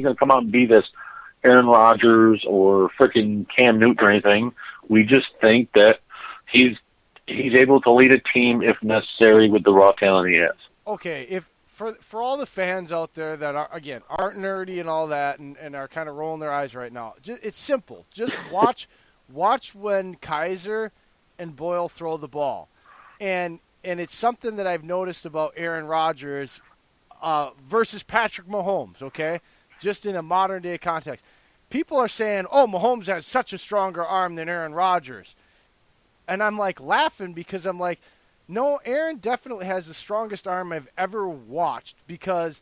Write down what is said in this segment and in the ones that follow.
going to come out and be this Aaron Rodgers or frickin' Cam Newton or anything. We just think that he's able to lead a team if necessary with the raw talent he has. Okay, if for all the fans out there that aren't nerdy and all that and are kind of rolling their eyes right now, it's simple. Just watch when Kaiser and Boyle throw the ball, and it's something that I've noticed about Aaron Rodgers versus Patrick Mahomes. Okay, just in a modern day context, people are saying, "Oh, Mahomes has such a stronger arm than Aaron Rodgers," and I'm like laughing because I'm like, no, Aaron definitely has the strongest arm I've ever watched, because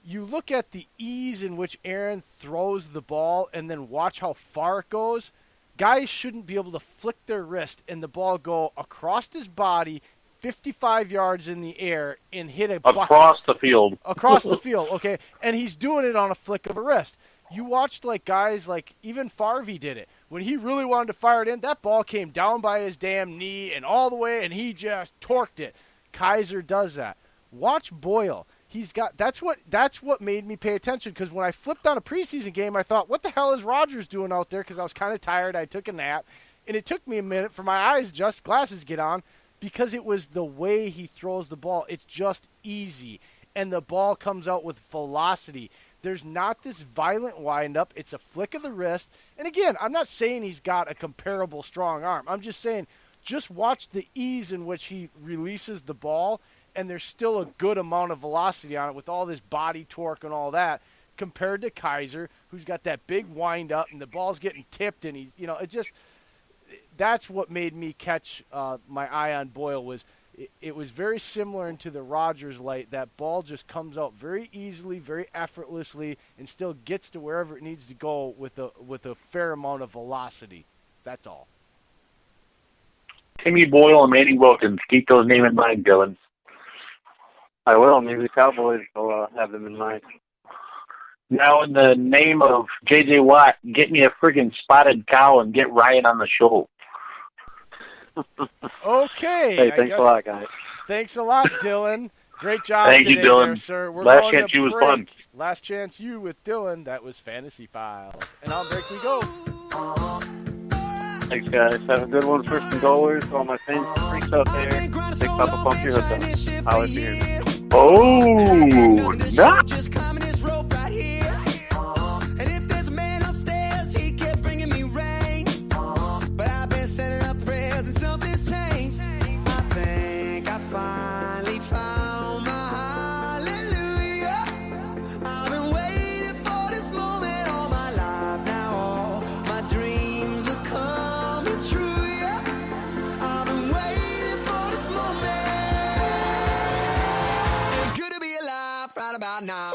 you look at the ease in which Aaron throws the ball and then watch how far it goes. Guys shouldn't be able to flick their wrist and the ball go across his body 55 yards in the air and hit a bucket. Across the field. Across the field, okay? And he's doing it on a flick of a wrist. You watched like guys like even Favre did it. When he really wanted to fire it in, that ball came down by his damn knee and all the way, and he just torqued it. Kaiser does that. Watch Boyle. That's what made me pay attention, because when I flipped on a preseason game, I thought, what the hell is Rodgers doing out there? Because I was kind of tired. I took a nap, and it took me a minute for my eyes to adjust, glasses get on, because it was the way he throws the ball. It's just easy, and the ball comes out with velocity. There's not this violent windup. It's a flick of the wrist. And again, I'm not saying he's got a comparable strong arm. I'm just saying, just watch the ease in which he releases the ball, and there's still a good amount of velocity on it with all this body torque and all that, compared to Kaiser, who's got that big windup and the ball's getting tipped, and that's what made me catch my eye on Boyle. Was it was very similar into the Rodgers light. That ball just comes out very easily, very effortlessly, and still gets to wherever it needs to go with a fair amount of velocity. That's all. Timmy Boyle and Manny Wilkins. Keep those names in mind, Dillon. I will. Maybe the Cowboys will have them in mind. Now, in the name of J.J. Watt, get me a friggin' spotted cow and get Ryan on the show. Okay. Hey, thanks a lot, guys. Thanks a lot, Dillon. Great job Thank today, you, Dillon. there, sir. We're Last going chance to you was break. fun. Last chance you with Dillon. That was Fantasy Files. And on break we go. Thanks, guys. Have a good one, first and goalers. All my fans, freaks out there. Big Papa Pump your hood up. I'll see you. Oh, nice. Now.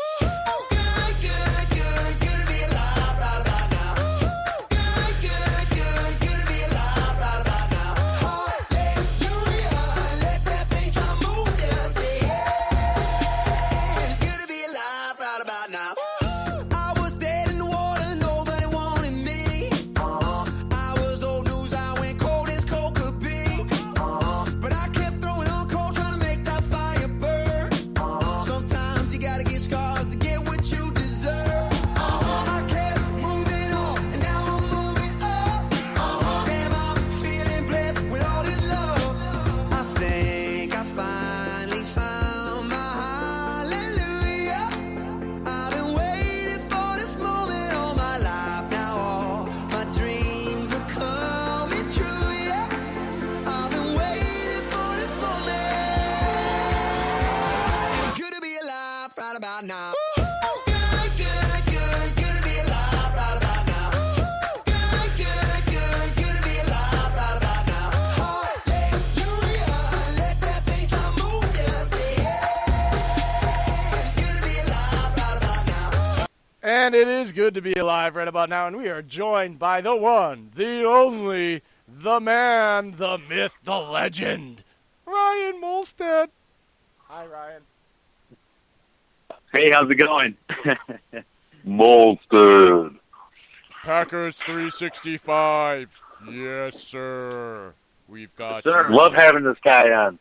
And it is good to be alive right about now, and we are joined by the one, the only, the man, the myth, the legend, Ryan Molstad. Hi, Ryan. Hey, how's it going? Molstad. Packers 365. Yes, sir. We've got Sir, you. love having this guy on.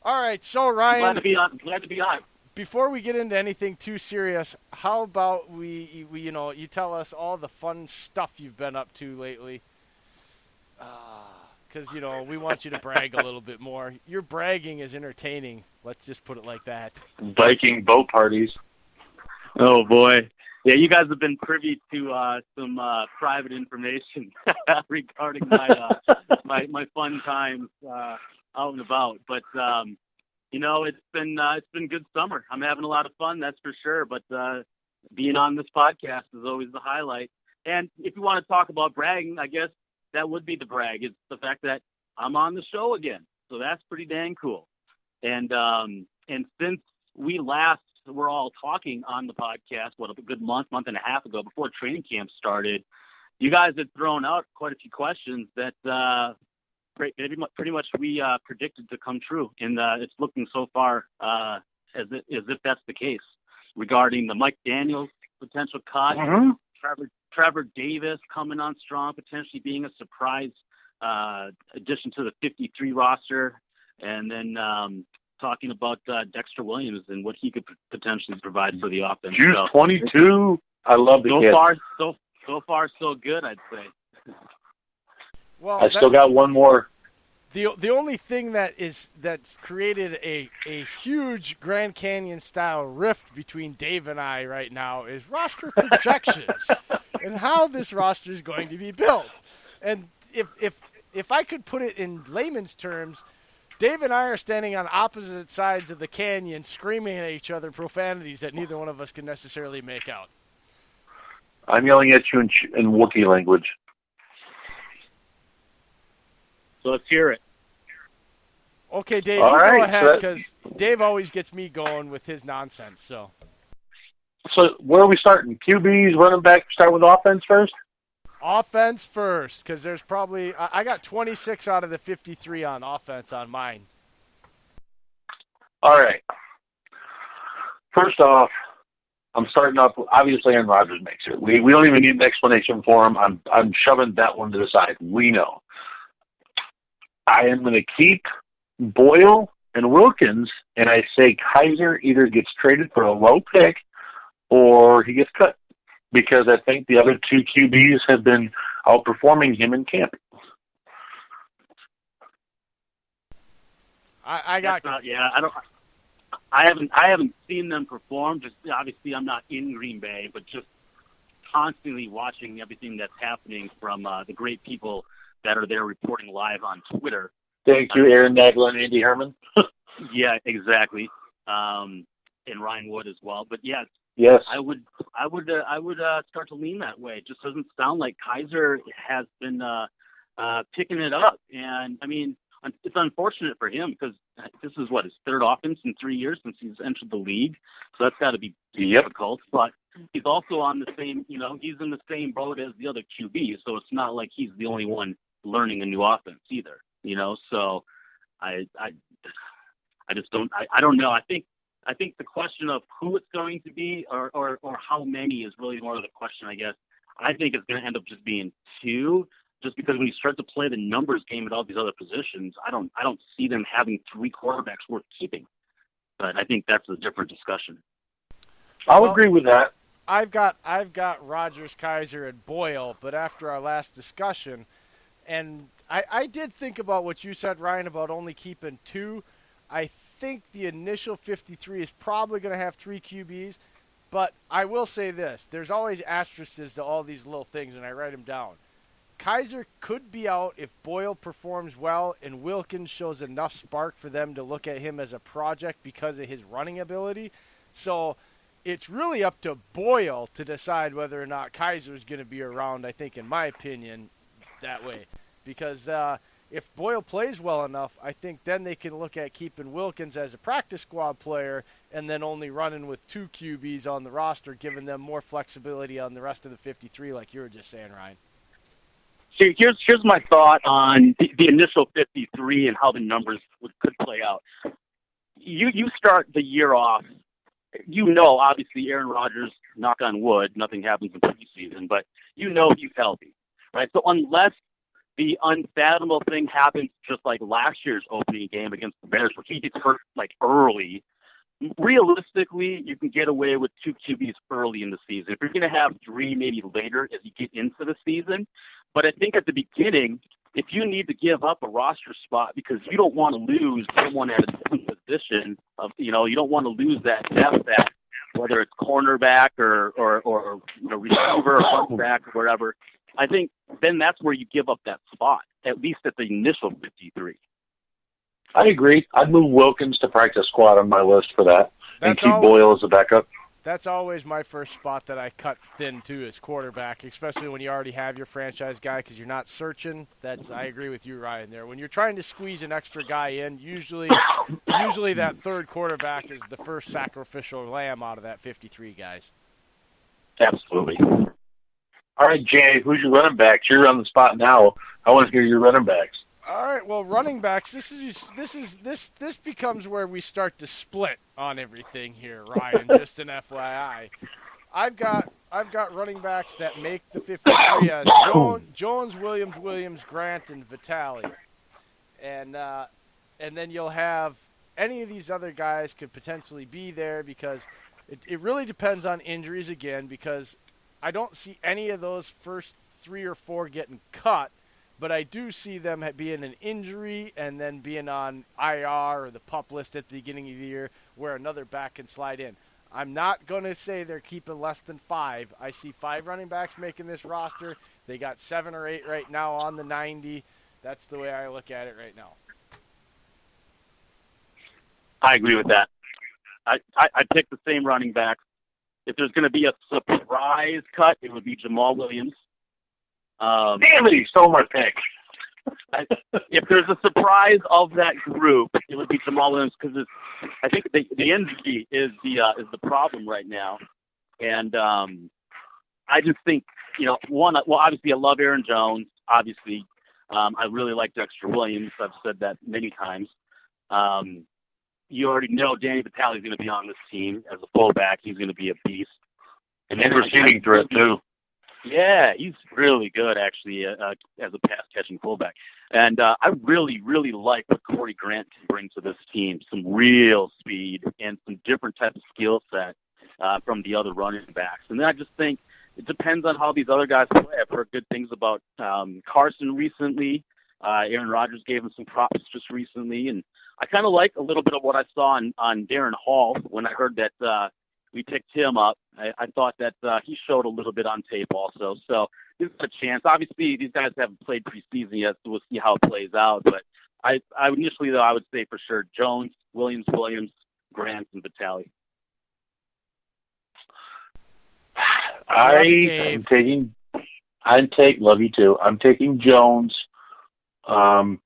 All right, so Ryan. Glad to be on. before we get into anything too serious, how about we you tell us all the fun stuff you've been up to lately? Because, we want you to brag a little bit more. Your bragging is entertaining. Let's just put it like that. Viking boat parties. Oh, boy. Yeah, you guys have been privy to some private information regarding my fun times out and about. But, it's been good summer. I'm having a lot of fun, that's for sure. But being on this podcast is always the highlight. And if you want to talk about bragging, I guess that would be the brag. It's the fact that I'm on the show again. So that's pretty dang cool. And since we last were all talking on the podcast, a good month and a half ago before training camp started, you guys had thrown out quite a few questions that pretty much we predicted to come true. And it's looking so far as if that's the case regarding the Mike Daniels potential cut, Trevor Davis coming on strong, potentially being a surprise addition to the 53 roster, and then talking about Dexter Williams and what he could potentially provide for the offense. Juice 22. I love the kid. So far, so good, I'd say. Well, I still got one more. The only thing that's created a huge Grand Canyon style rift between Dave and I right now is roster projections and how this roster is going to be built. And if I could put it in layman's terms, Dave and I are standing on opposite sides of the canyon, screaming at each other profanities that neither one of us can necessarily make out. I'm yelling at you in Wookiee language. So let's hear it. Okay, Dave, All right, go ahead, because Dave always gets me going with his nonsense. So where are we starting? QBs, running back, start with offense first? Offense first, because there's probably – I got 26 out of the 53 on offense on mine. All right. First off, I'm starting off – obviously Aaron Rodgers makes it. We don't even need an explanation for him. I'm shoving that one to the side. We know. I am going to keep Boyle and Wilkins, and I say Kaiser either gets traded for a low pick or he gets cut, because I think the other two QBs have been outperforming him in camp. I haven't seen them perform. Just obviously, I'm not in Green Bay, but just constantly watching everything that's happening from the great people that are there reporting live on Twitter. Thank you, Aaron Nagler and Andy Herman. Yeah, exactly. And Ryan Wood as well. But yes, I would start to lean that way. It just doesn't sound like Kaiser has been picking it up. And I mean, it's unfortunate for him because this is his third offense in 3 years since he's entered the league. So that's got to be difficult. But he's also on the same, he's in the same boat as the other QB. So it's not like he's the only one learning a new offense either. So I just don't. I don't know. I think the question of who it's going to be or how many is really more of the question, I guess. I think it's going to end up just being two, just because when you start to play the numbers game at all these other positions, I don't see them having three quarterbacks worth keeping. But I think that's a different discussion. I'll agree with that. I've got Rodgers, Kaiser, and Boyle, but after our last discussion, and I did think about what you said, Ryan, about only keeping two. I think the initial 53 is probably going to have three QBs, but I will say this. There's always asterisks to all these little things, and I write them down. Kaiser could be out if Boyle performs well and Wilkins shows enough spark for them to look at him as a project because of his running ability. So it's really up to Boyle to decide whether or not Kaiser is going to be around, I think, in my opinion, that way. Because if Boyle plays well enough, I think then they can look at keeping Wilkins as a practice squad player and then only running with two QBs on the roster, giving them more flexibility on the rest of the 53, like you were just saying, Ryan. See, here's my thought on the initial 53 and how the numbers could play out. You start the year off, obviously Aaron Rodgers, knock on wood, nothing happens in preseason, but he's healthy, right? So unless the unfathomable thing happens just like last year's opening game against the Bears, where he gets hurt early, realistically, you can get away with 2 QBs early in the season. If you're going to have 3 maybe later as you get into the season. But I think at the beginning, if you need to give up a roster spot because you don't want to lose someone at a different position, you don't want to lose that depth at whether it's cornerback or receiver or punchback or whatever, I think then that's where you give up that spot, at least at the initial 53. I agree. I'd move Wilkins to practice squad on my list for that and keep Boyle as a backup. That's always my first spot that I cut thin, too, is quarterback, especially when you already have your franchise guy because you're not searching. I agree with you, Ryan, there. When you're trying to squeeze an extra guy in, usually that third quarterback is the first sacrificial lamb out of that 53 guys. Absolutely. All right, Jay, who's your running backs? You're on the spot now. I want to hear your running backs. All right, well, running backs. This becomes where we start to split on everything here, Ryan. Just an FYI, I've got running backs that make the 53 as Jones, Williams, Grant, and Vitale, and then you'll have any of these other guys could potentially be there because it really depends on injuries again because I don't see any of those first 3 or 4 getting cut. But I do see them being an injury and then being on IR or the PUP list at the beginning of the year where another back can slide in. I'm not going to say they're keeping less than 5. I see 5 running backs making this roster. They got 7 or 8 right now on the 90. That's the way I look at it right now. I agree with that. I pick the same running backs. If there's going to be a surprise cut, it would be Jamal Williams. Damn it, he stole my pick. If there's a surprise of that group, it would be Jamal Williams because I think the injury is the problem right now, and I just think obviously I love Aaron Jones. Obviously, I really like Dexter Williams. I've said that many times. You already know Danny Vitale is going to be on this team as a fullback. He's going to be a beast, and then receiving threat too. Yeah, he's really good, actually, as a pass-catching fullback. And I really, really like what Corey Grant can bring to this team, some real speed and some different type of skill set from the other running backs. And then I just think it depends on how these other guys play. I've heard good things about Carson recently. Aaron Rodgers gave him some props just recently. And I kind of like a little bit of what I saw on Darren Hall when I heard that we picked him up. I thought that he showed a little bit on tape also. So this is a chance. Obviously, these guys haven't played preseason yet, so we'll see how it plays out. But I initially, though, I would say for sure Jones, Williams, Grant, and Vitale. Love you too. I'm taking Jones. I'm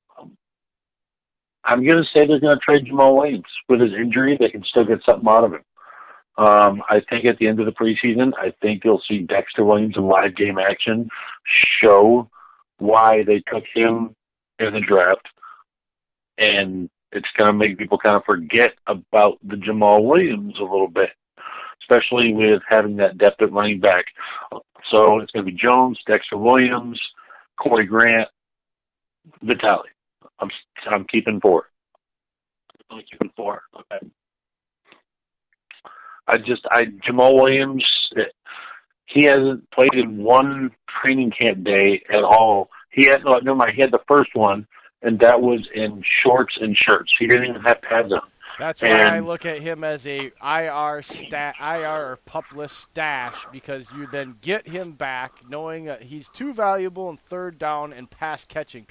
going to say they're going to trade Jamal Williams. With his injury, they can still get something out of him. I think at the end of the preseason, I think you'll see Dexter Williams in live game action show why they took him in the draft. And it's going to make people kind of forget about the Jamal Williams a little bit, especially with having that depth at running back. So it's going to be Jones, Dexter Williams, Corey Grant, Vitale. I'm keeping 4. I'm keeping 4. Okay. Jamal Williams, he hasn't played in one training camp day at all. He had the first one, and that was in shorts and shirts. He didn't even have pads on. That's why I look at him as a IR or PUP list stash because you then get him back knowing he's too valuable in third down and pass catching.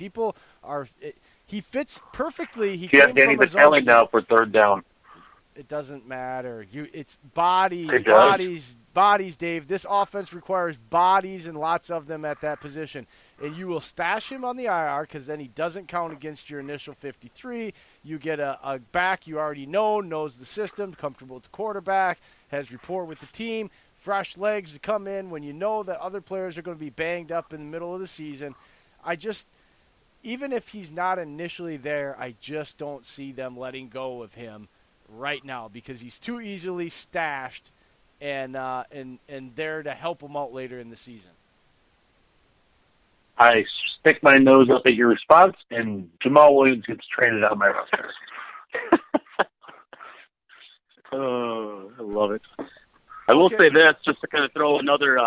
He fits perfectly. He has Danny Vitale now for third down. It doesn't matter. It's bodies, Dave. This offense requires bodies and lots of them at that position. And you will stash him on the IR because then he doesn't count against your initial 53. You get a back you already knows the system, comfortable with the quarterback, has rapport with the team, fresh legs to come in when you know that other players are going to be banged up in the middle of the season. Even if he's not initially there, I just don't see them letting go of him right now because he's too easily stashed and there to help him out later in the season. I stick my nose up at your response, and Jamal Williams gets traded out of my roster. Oh, I love it. I will say this, just to kind of throw another